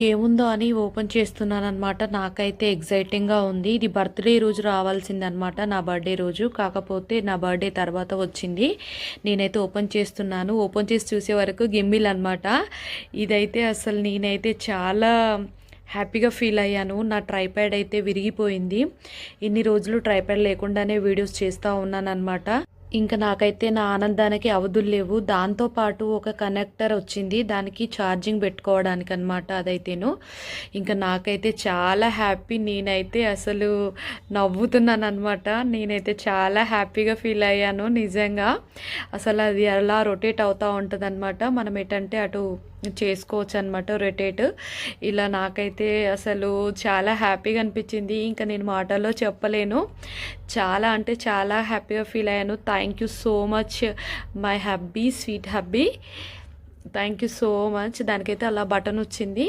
ఏముందో అని ఓపెన్ చేస్తున్నాననమాట. నాకైతే ఎక్సైటింగ్‌గా ఉంది. ఇది బర్త్‌డే రోజు రావాల్సిందనమాట. నా బర్త్‌డే రోజు. కాకపోతే నా బర్త్‌డే తర్వాత వచ్చింది. నేనైతే ఓపెన్ చేస్తున్నాను. ఓపెన్ చేసి చూసే వరకు గిమ్మిల్ అనమాట. ఇదైతే అసలు నేనైతే చాలా హ్యాపీగా ఫీల్ అయ్యాను. నా ట్రైప్యాడ్ అయితే విరిగిపోయింది. ఇన్ని రోజులు ట్రైప్యాడ్ లేకుండానే వీడియోస్ చేస్తూ ఉన్నాననమాట. ఇంకా నాకైతే నా ఆనందానికి అవధులు లేవు. దాంతో పాటు ఒక కనెక్టర్ వచ్చింది. దానికి ఛార్జింగ్ పెట్టుకోవడానికి అనమాట అదైతేను. ఇంకా నాకైతే చాలా హ్యాపీ. నేనైతే అసలు నవ్వుతున్నాను అనమాట. నేనైతే చాలా హ్యాపీగా ఫీల్ అయ్యాను నిజంగా. అసలు అది అలా రొటేట్ అవుతూ ఉంటుంది అనమాట. మనం ఎటంటే అటు చేసుకోవచ్చు అనమాట రొటేట్. ఇలా నాకైతే అసలు చాలా హ్యాపీగా అనిపించింది. ఇంకా నేను మాటల్లో చెప్పలేను. చాలా అంటే చాలా హ్యాపీగా ఫీల్ అయ్యాను. Thank you so much my hubby, sweet hubby. Thank you so much. దానికైతే అలా బటన్ వచ్చింది.